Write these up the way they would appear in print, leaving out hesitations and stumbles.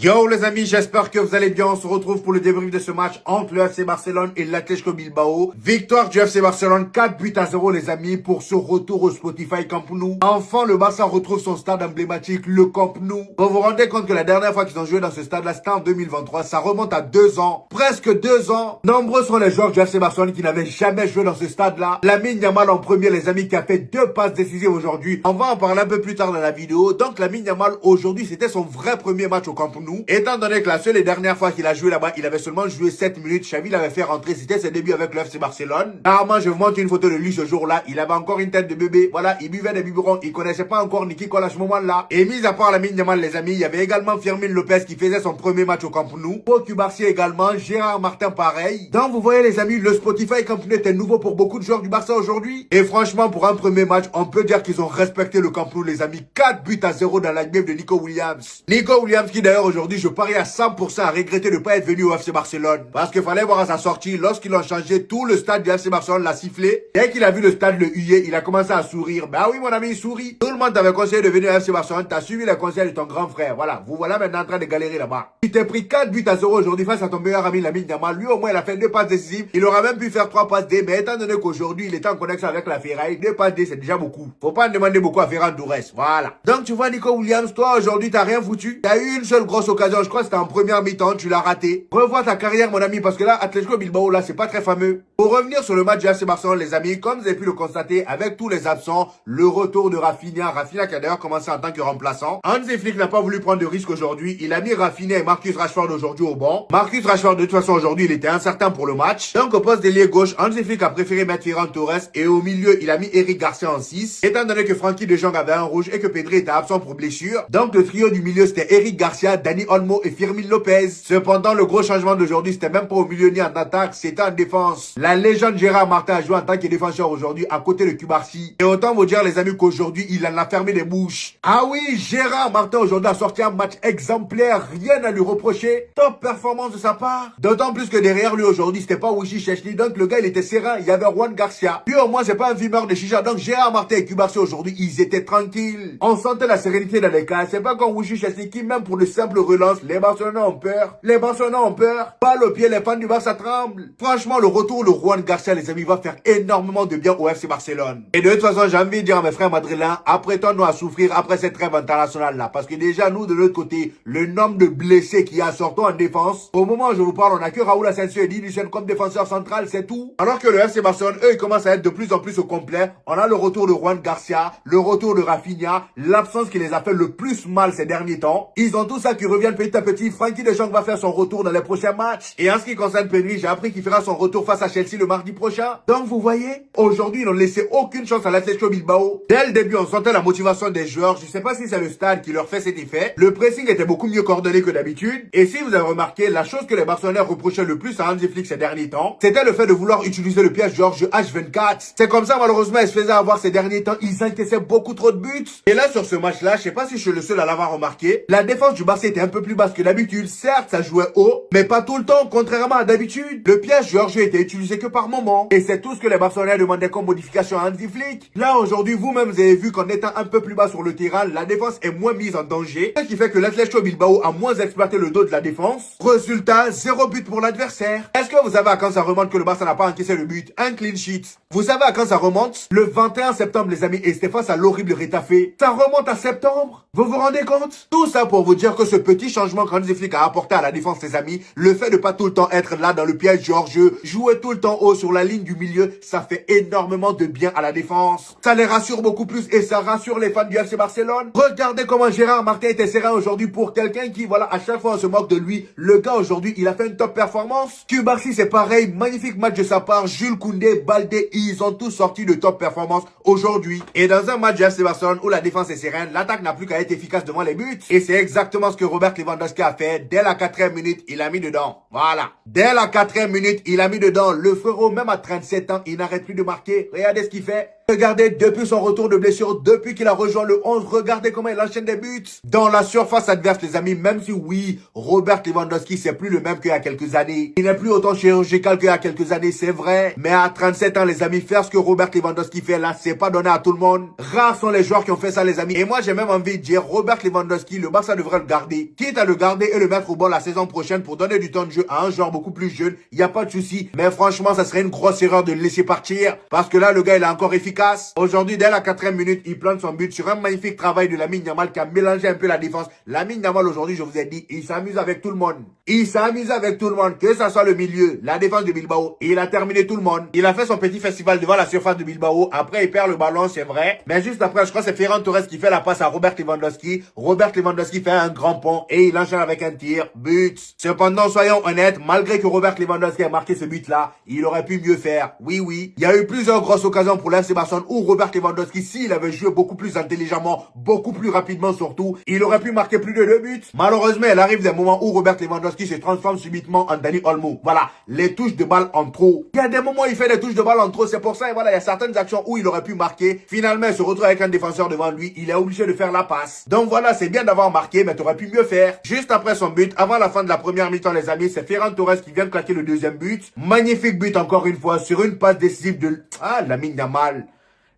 Yo les amis, j'espère que vous allez bien. On se retrouve pour le débrief de ce match entre le FC Barcelone et l'Atlético Bilbao. Victoire du FC Barcelone, 4-0 les amis pour ce retour au Spotify Camp Nou. Enfin, le Barça retrouve son stade emblématique, le Camp Nou. Vous vous rendez compte que la dernière fois qu'ils ont joué dans ce stade-là, c'était en 2023. Ça remonte à 2 ans, presque 2 ans. Nombreux sont les joueurs du FC Barcelone qui n'avaient jamais joué dans ce stade-là. Lamine Yamal en premier les amis qui a fait 2 passes décisives aujourd'hui. On va en parler un peu plus tard dans la vidéo. Donc Lamine Yamal aujourd'hui c'était son vrai premier match au Camp Nou. Étant donné que la seule et dernière fois qu'il a joué là-bas, il avait seulement joué 7 minutes. Xavi l'avait fait rentrer, c'était ses débuts avec le FC Barcelone. Carrément, je vous montre une photo de lui ce jour-là. Il avait encore une tête de bébé. Voilà, il buvait des biberons. Il connaissait pas encore Niki Kola à ce moment-là. Et mis à part Lamine Yamal, les amis, il y avait également Fermin Lopez qui faisait son premier match au Camp Nou. Pau Cubarsí également, Gérard Martin pareil. Donc vous voyez les amis, le Spotify Camp Nou était nouveau pour beaucoup de joueurs du Barça aujourd'hui. Et franchement, pour un premier match, on peut dire qu'ils ont respecté le Camp Nou, les amis. 4-0 dans la game de Nico Williams. Nico Williams qui d'ailleurs aujourd'hui, je parie à 100% à regretter de ne pas être venu au FC Barcelone. Parce qu'il fallait voir à sa sortie, lorsqu'ils ont changé, tout le stade du FC Barcelone l'a sifflé. Dès qu'il a vu le stade le huer, il a commencé à sourire. Bah oui mon ami, il sourit. Tout le monde t'avait conseillé de venir au FC Barcelone, t'as suivi les conseils de ton grand frère. Voilà, vous voilà maintenant en train de galérer là-bas. Il t'a pris 4-0 aujourd'hui face à ton meilleur ami Lamine Yamal. Lui au moins il a fait 2 passes décisives. Il aurait même pu faire 3 passes D, mais étant donné qu'aujourd'hui il était en connexion avec la Ferrari, 2 passes D c'est déjà beaucoup. Faut pas en demander beaucoup à Ferran Torres. Voilà. Donc tu vois Nico Williams, toi aujourd'hui t'as rien foutu. T'as eu une seule grosse occasion, je crois que c'était en première mi-temps, tu l'as raté. Revois ta carrière mon ami parce que là Atlético Bilbao là c'est pas très fameux. Pour revenir sur le match du FC Barcelone les amis, comme vous avez pu le constater avec tous les absents, le retour de Rafinha qui a d'ailleurs commencé en tant que remplaçant. Hansi Flick n'a pas voulu prendre de risque aujourd'hui, il a mis Rafinha et Marcus Rashford aujourd'hui au banc. Marcus Rashford de toute façon aujourd'hui il était incertain pour le match. Donc au poste d'ailier gauche, Hansi Flick a préféré mettre Ferran Torres et au milieu il a mis Eric Garcia en 6. Étant donné que Frankie de Jong avait un rouge et que Pedri était absent pour blessure, donc le trio du milieu c'était Eric Garcia, Dani Olmo et Fermin Lopez. Cependant le gros changement d'aujourd'hui c'était même pas au milieu ni en attaque, c'était en défense. La légende Gérard Martin a joué en tant que défenseur aujourd'hui à côté de Cubarsí. Et autant vous dire les amis qu'aujourd'hui il en a fermé les bouches. Ah oui, Gérard Martin aujourd'hui a sorti un match exemplaire, rien à lui reprocher. Top performance de sa part. D'autant plus que derrière lui aujourd'hui c'était pas Wishy Chechny, donc le gars il était serein, il y avait Juan Garcia. Lui au moins c'est pas un fumeur de chicha, donc Gérard Martin et Cubarsí aujourd'hui ils étaient tranquilles. On sentait la sérénité dans les cas, c'est pas comme Wishy Chechny qui même pour le simple relance, les Barcelonais ont peur. Les Barcelonais ont peur. Balle au pied, les fans du Barça tremblent. Franchement, le retour de Juan Garcia, les amis, va faire énormément de bien au FC Barcelone. Et de toute façon, j'ai envie de dire à mes frères madrilènes, apprêtons-nous à souffrir après cette trêve internationale là. Parce que déjà, nous, de l'autre côté, le nombre de blessés qu'il y a, surtout en défense. Au moment où je vous parle, on n'a que Raúl Asensio et Di Lucien comme défenseur central, c'est tout. Alors que le FC Barcelone, eux, ils commencent à être de plus en plus au complet. On a le retour de Juan Garcia, le retour de Rafinha, l'absence qui les a fait le plus mal ces derniers temps. Ils ont tout ça qui reviennent petit à petit. Frankie de Jong va faire son retour dans les prochains matchs. Et en ce qui concerne Pedri, j'ai appris qu'il fera son retour face à Chelsea le mardi prochain. Donc vous voyez, aujourd'hui ils n'ont laissé aucune chance à l'Atlético Bilbao. Dès le début, on sentait la motivation des joueurs. Je sais pas si c'est le stade qui leur fait cet effet. Le pressing était beaucoup mieux coordonné que d'habitude. Et si vous avez remarqué, la chose que les Barcelonais reprochaient le plus à Hansi Flick ces derniers temps, c'était le fait de vouloir utiliser le piège Georges H24. C'est comme ça malheureusement ils se faisaient avoir ces derniers temps. Ils encaissaient beaucoup trop de buts. Et là sur ce match-là, je sais pas si je suis le seul à l'avoir remarqué, la défense du Barça était un peu plus basse que d'habitude. Certes, ça jouait haut, mais pas tout le temps, contrairement à d'habitude. Le piège Georges était utilisé que par moment. Et c'est tout ce que les Barcelonais demandaient comme modification à Hansi Flick. Là, aujourd'hui, vous-même, vous avez vu qu'en étant un peu plus bas sur le terrain, la défense est moins mise en danger. Ce qui fait que l'Atlético Bilbao a moins exploité le dos de la défense. Résultat, 0 but pour l'adversaire. Est-ce que vous savez à quand ça remonte que le Barça n'a pas encaissé le but? Un clean sheet. Vous savez à quand ça remonte? Le 21 septembre, les amis, et c'était face à l'horrible Retafe. Ça remonte à septembre. Vous vous rendez compte? Tout ça pour vous dire que ce petit changement qu'Hansi Flick a apporté à la défense, les amis, le fait de pas tout le temps être là dans le piège Georges, jouer tout le temps haut sur la ligne du milieu, ça fait énormément de bien à la défense. Ça les rassure beaucoup plus et ça rassure les fans du FC Barcelone. Regardez comment Gérard Martin était serein aujourd'hui pour quelqu'un qui, voilà, à chaque fois on se moque de lui. Le gars aujourd'hui, il a fait une top performance. Cubarsí, c'est pareil, magnifique match de sa part. Jules Koundé, Baldé, ils ont tous sorti de top performance aujourd'hui. Et dans un match du FC Barcelone où la défense est sereine, l'attaque n'a plus qu'à être efficace devant les buts. Et c'est exactement ce que Robert Lewandowski a fait. Dès la 4e minute, il a mis dedans. Voilà. Dès la 4e minute, il a mis dedans. Le frérot, même à 37 ans, il n'arrête plus de marquer. Regardez ce qu'il fait. Regardez, depuis son retour de blessure, depuis qu'il a rejoint le 11, regardez comment il enchaîne des buts. Dans la surface adverse, les amis, même si oui, Robert Lewandowski, c'est plus le même qu'il y a quelques années. Il n'est plus autant chirurgical qu'il y a quelques années, c'est vrai. Mais à 37 ans, les amis, faire ce que Robert Lewandowski fait là, c'est pas donné à tout le monde. Rares sont les joueurs qui ont fait ça, les amis. Et moi, j'ai même envie de dire, Robert Lewandowski, le Barça devrait le garder. Quitte à le garder et le mettre au bord la saison prochaine pour donner du temps de jeu à un joueur beaucoup plus jeune, il n'y a pas de souci. Mais franchement, ça serait une grosse erreur de le laisser partir. Parce que là, le gars, il est encore efficace. Aujourd'hui, dès la 4e minute, il plante son but sur un magnifique travail de Lamine Yamal qui a mélangé un peu la défense. Lamine Yamal, aujourd'hui, je vous ai dit, il s'amuse avec tout le monde. Il s'amuse avec tout le monde, que ça soit le milieu, la défense de Bilbao. Et il a terminé tout le monde. Il a fait son petit festival devant la surface de Bilbao. Après, il perd le ballon, c'est vrai. Mais juste après, je crois que c'est Ferran Torres qui fait la passe à Robert Lewandowski. Robert Lewandowski fait un grand pont et il enchaîne avec un tir. But. Cependant, soyons honnêtes, malgré que Robert Lewandowski a marqué ce but-là, il aurait pu mieux faire. Oui, oui. Il y a eu plusieurs grosses occasions pour l'FC Barcelone où Robert Lewandowski, s'il avait joué beaucoup plus intelligemment, beaucoup plus rapidement surtout, il aurait pu marquer plus de 2 buts. Malheureusement, il arrive des moments où Robert Lewandowski se transforme subitement en Dani Olmo. Voilà, les touches de balle en trop. Il y a des moments où il fait des touches de balle en trop, c'est pour ça, et voilà, il y a certaines actions où il aurait pu marquer. Finalement, il se retrouve avec un défenseur devant lui, il est obligé de faire la passe. Donc voilà, c'est bien d'avoir marqué, mais tu aurais pu mieux faire. Juste après son but, avant la fin de la première mi-temps, les amis, c'est Ferran Torres qui vient de claquer le deuxième but. Magnifique but encore une fois sur une passe décisive de... Ah, Lamine Yamal.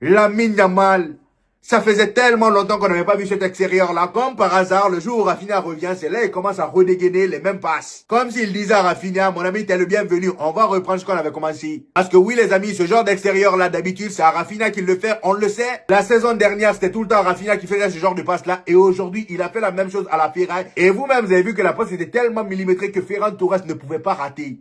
Lamine Yamal. Ça faisait tellement longtemps qu'on n'avait pas vu cet extérieur-là. Comme par hasard, le jour où Rafinha revient, c'est là qu'il commence à redégainer les mêmes passes. Comme s'il disait à Rafinha, mon ami, t'es le bienvenu. On va reprendre ce qu'on avait commencé. Parce que oui, les amis, ce genre d'extérieur-là, d'habitude, c'est à Rafinha qui le fait. On le sait. La saison dernière, c'était tout le temps Rafinha qui faisait ce genre de passe-là. Et aujourd'hui, il a fait la même chose à la Ferrari. Et vous-même, vous avez vu que la passe était tellement millimétrée que Ferran Torres ne pouvait pas rater.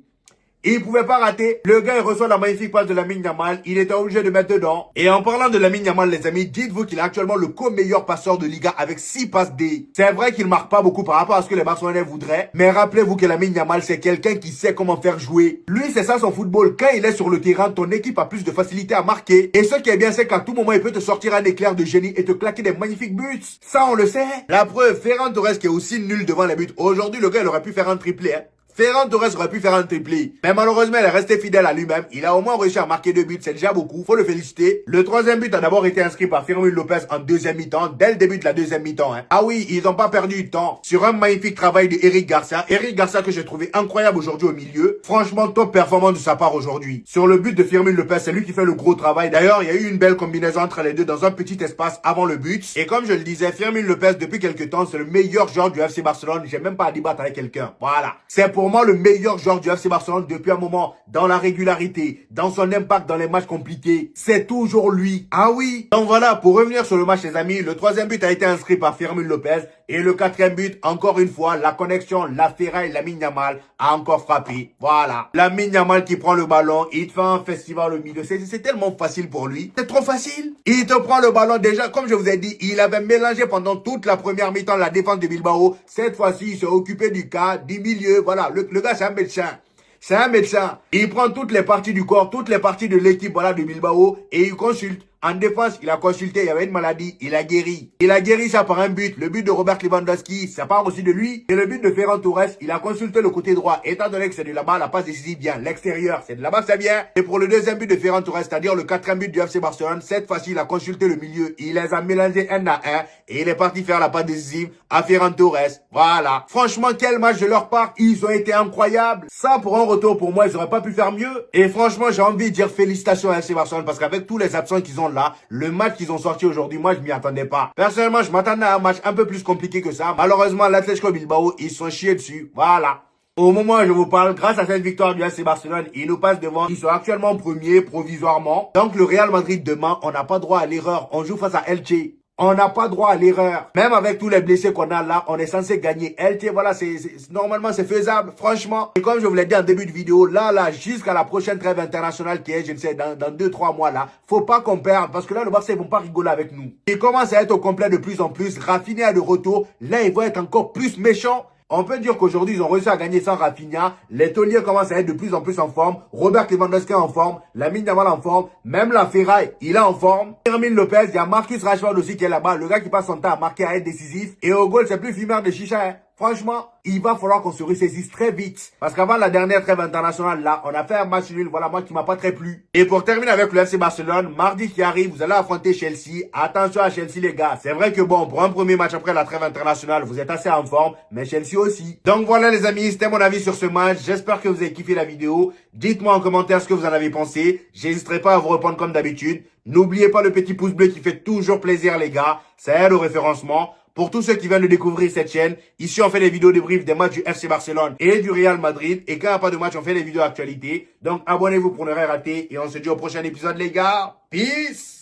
Il pouvait pas rater. Le gars, il reçoit la magnifique passe de Lamine Yamal. Il était obligé de mettre dedans. Et en parlant de Lamine Yamal, les amis, dites-vous qu'il est actuellement le co-meilleur passeur de Liga avec 6 passes D. C'est vrai qu'il marque pas beaucoup par rapport à ce que les Barcelonais voudraient. Mais rappelez-vous que Lamine Yamal, c'est quelqu'un qui sait comment faire jouer. Lui, c'est ça son football. Quand il est sur le terrain, ton équipe a plus de facilité à marquer. Et ce qui est bien, c'est qu'à tout moment, il peut te sortir un éclair de génie et te claquer des magnifiques buts. Ça, on le sait. La preuve, Ferran Torres qui est aussi nul devant les buts. Aujourd'hui, le gars, il aurait pu faire un triplé, hein. Ferran Torres aurait pu faire un triplé. Mais malheureusement, il est resté fidèle à lui-même. Il a au moins réussi à marquer 2 buts. C'est déjà beaucoup. Faut le féliciter. Le troisième but a d'abord été inscrit par Fermín López en deuxième mi-temps. Dès le début de la deuxième mi-temps. Hein. Ah oui, ils n'ont pas perdu de temps. Sur un magnifique travail de Eric Garcia. Eric Garcia que j'ai trouvé incroyable aujourd'hui au milieu. Franchement, top performance de sa part aujourd'hui. Sur le but de Fermín López, c'est lui qui fait le gros travail. D'ailleurs, il y a eu une belle combinaison entre les deux dans un petit espace avant le but. Et comme je le disais, Fermín López, depuis quelques temps, c'est le meilleur joueur du FC Barcelone. J'ai même pas à débattre avec quelqu'un. Voilà. C'est pour moi le meilleur joueur du FC Barcelone depuis un moment, dans la régularité, dans son impact dans les matchs compliqués. C'est toujours lui. Ah oui. Donc voilà, pour revenir sur le match, les amis, le troisième but a été inscrit par Fermín López et le quatrième but, encore une fois, la connexion, la Ferrari, Lamine Yamal a encore frappé. Voilà. Lamine Yamal qui prend le ballon, il te fait un festival au milieu. C'est tellement facile pour lui. C'est trop facile. Il te prend le ballon déjà, comme je vous ai dit, il avait mélangé pendant toute la première mi-temps la défense de Bilbao. Cette fois-ci, il s'est occupé du cas, du milieu. Voilà, le gars, c'est un médecin. C'est un médecin. Il prend toutes les parties du corps, toutes les parties de l'équipe voilà, de Bilbao et il consulte. En défense, il a consulté, il y avait une maladie, il a guéri. Il a guéri ça par un but. Le but de Robert Lewandowski, ça part aussi de lui. Et le but de Ferran Torres, il a consulté le côté droit. Étant donné que c'est de là-bas, la passe décisive vient. L'extérieur, c'est de là-bas, ça vient. Et pour le deuxième but de Ferran Torres, c'est-à-dire le quatrième but du FC Barcelone, cette fois-ci, il a consulté le milieu. Il les a mélangés un à un. Et il est parti faire la passe décisive à Ferran Torres. Voilà. Franchement, quel match de leur part. Ils ont été incroyables. Ça, pour un retour, pour moi, ils auraient pas pu faire mieux. Et franchement, j'ai envie de dire félicitations à FC Barcelone parce qu'avec tous les absents qu'ils ont là, le match qu'ils ont sorti aujourd'hui, moi je m'y attendais pas. Personnellement, je m'attendais à un match un peu plus compliqué que ça. Malheureusement, l'Atlético Bilbao, ils sont chiés dessus. Voilà. Au moment où je vous parle, grâce à cette victoire du FC Barcelone, ils nous passent devant. Ils sont actuellement premiers provisoirement. Donc le Real Madrid demain, on n'a pas droit à l'erreur. On joue face à Elche. On n'a pas droit à l'erreur. Même avec tous les blessés qu'on a là, on est censé gagner. LT, voilà, normalement, c'est faisable, franchement. Et comme je vous l'ai dit en début de vidéo, là, jusqu'à la prochaine trêve internationale qui est, je ne sais, dans 2-3 mois là, faut pas qu'on perde parce que là, le Barça, ils vont pas rigoler avec nous. Ils commencent à être au complet de plus en plus. Rafinha de retour. Là, ils vont être encore plus méchants. On peut dire qu'aujourd'hui, ils ont réussi à gagner sans Rafinha. Les tauliers commencent à être de plus en plus en forme. Robert Lewandowski en forme. Lamine Yamal en forme. Même la Ferrari, il est en forme. Fermín López, il y a Marcus Rashford aussi qui est là-bas. Le gars qui passe son temps à marquer, à être décisif. Et au goal, c'est plus fumeur de chicha. Hein. franchement, il va falloir qu'on se ressaisisse très vite. Parce qu'avant la dernière trêve internationale, là, on a fait un match nul, voilà, moi qui m'a pas très plu. Et pour terminer avec le FC Barcelone, mardi qui arrive, vous allez affronter Chelsea. Attention à Chelsea, les gars. C'est vrai que bon, pour un premier match après la trêve internationale, vous êtes assez en forme, mais Chelsea aussi. Donc voilà les amis, c'était mon avis sur ce match. J'espère que vous avez kiffé la vidéo. Dites-moi en commentaire ce que vous en avez pensé. J'hésiterai pas à vous répondre comme d'habitude. N'oubliez pas le petit pouce bleu qui fait toujours plaisir les gars. Ça aide au référencement. Pour tous ceux qui viennent de découvrir cette chaîne, ici on fait des vidéos débriefs des matchs du FC Barcelone et du Real Madrid. Et quand il n'y a pas de match, on fait des vidéos actualité. Donc abonnez-vous pour ne rien rater. Et on se dit au prochain épisode les gars. Peace!